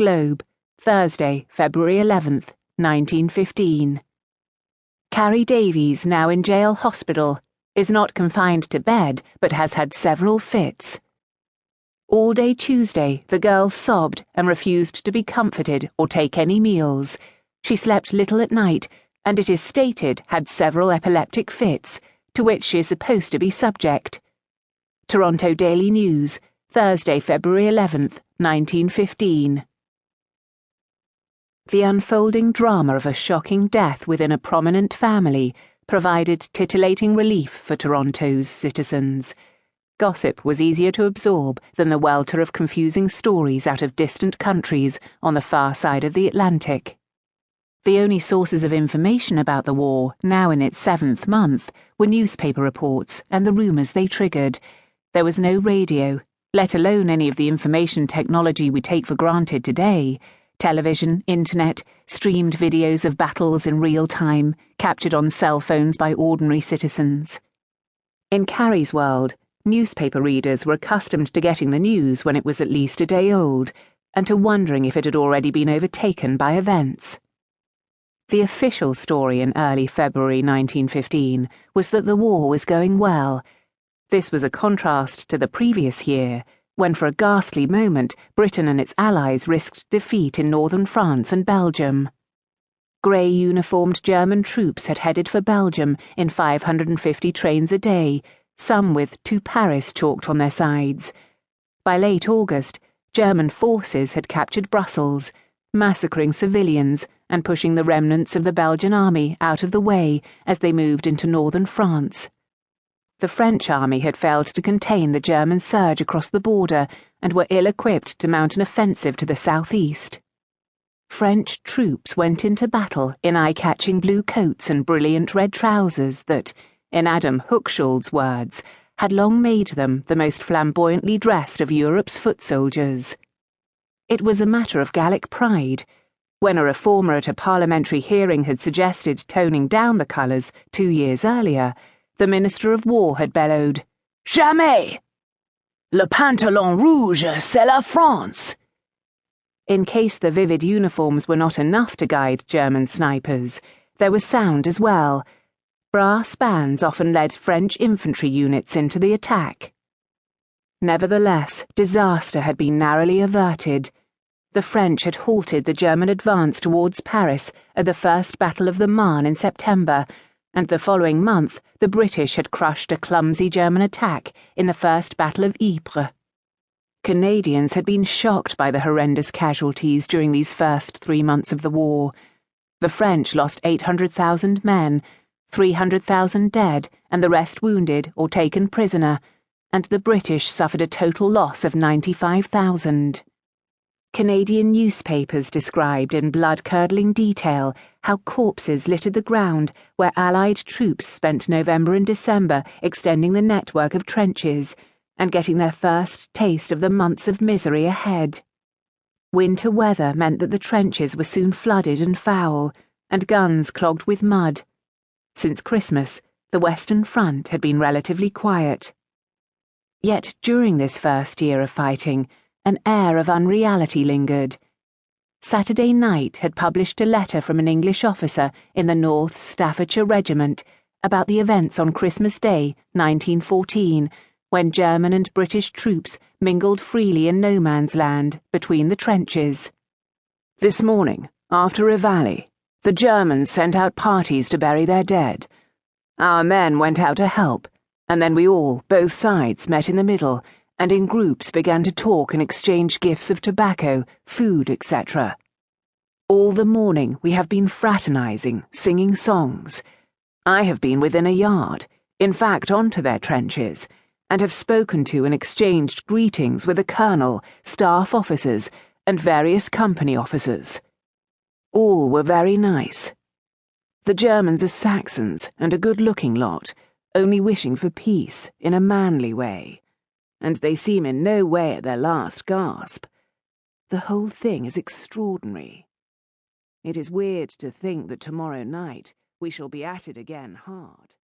Globe, Thursday, February 11th, 1915. Carrie Davies, now in jail hospital, is not confined to bed but has had several fits. All day Tuesday, the girl sobbed and refused to be comforted or take any meals. She slept little at night, and it is stated had several epileptic fits, to which she is supposed to be subject. Toronto Daily News, Thursday, February 11th, 1915. The unfolding drama of a shocking death within a prominent family provided titillating relief for Toronto's citizens. Gossip was easier to absorb than the welter of confusing stories out of distant countries on the far side of the Atlantic. The only sources of information about the war, now in its 7th month, were newspaper reports and the rumours they triggered. There was no radio, let alone any of the information technology we take for granted today. Television, internet, streamed videos of battles in real time, captured on cell phones by ordinary citizens. In Carrie's world, newspaper readers were accustomed to getting the news when it was at least a day old, and to wondering if it had already been overtaken by events. The official story in early February 1915 was that the war was going well. This was a contrast to the previous year, when for a ghastly moment Britain and its allies risked defeat in northern France and Belgium. Grey-uniformed German troops had headed for Belgium in 550 trains a day, some with "to Paris" chalked on their sides. By late August, German forces had captured Brussels, massacring civilians and pushing the remnants of the Belgian army out of the way as they moved into northern France. The French army had failed to contain the German surge across the border and were ill-equipped to mount an offensive to the southeast. French troops went into battle in eye-catching blue coats and brilliant red trousers that, in Adam Hochschuld's words, had long made them the most flamboyantly dressed of Europe's foot soldiers. It was a matter of Gallic pride. When a reformer at a parliamentary hearing had suggested toning down the colours 2 years earlier, the Minister of War had bellowed, "Jamais! Le pantalon rouge, c'est la France!" In case the vivid uniforms were not enough to guide German snipers, there was sound as well. Brass bands often led French infantry units into the attack. Nevertheless, disaster had been narrowly averted. The French had halted the German advance towards Paris at the First Battle of the Marne in September, and the following month the British had crushed a clumsy German attack in the First Battle of Ypres. Canadians had been shocked by the horrendous casualties during these first 3 months of the war. The French lost 800,000 men, 300,000 dead, and the rest wounded or taken prisoner, and the British suffered a total loss of 95,000. Canadian newspapers described in blood-curdling detail how corpses littered the ground where Allied troops spent November and December extending the network of trenches and getting their first taste of the months of misery ahead. Winter weather meant that the trenches were soon flooded and foul, and guns clogged with mud. Since Christmas, the Western Front had been relatively quiet. Yet during this first year of fighting, an air of unreality lingered. Saturday Night had published a letter from an English officer in the North Staffordshire Regiment about the events on Christmas Day, 1914, when German and British troops mingled freely in no man's land between the trenches. "This morning, after a valley, the Germans sent out parties to bury their dead. Our men went out to help, and then we all, both sides, met in the middle, and in groups began to talk and exchange gifts of tobacco, food, etc. All the morning we have been fraternizing, singing songs. I have been within a yard, in fact onto their trenches, and have spoken to and exchanged greetings with the colonel, staff officers, and various company officers. All were very nice. The Germans are Saxons and a good-looking lot, only wishing for peace in a manly way. And they seem in no way at their last gasp. The whole thing is extraordinary. It is weird to think that tomorrow night we shall be at it again hard."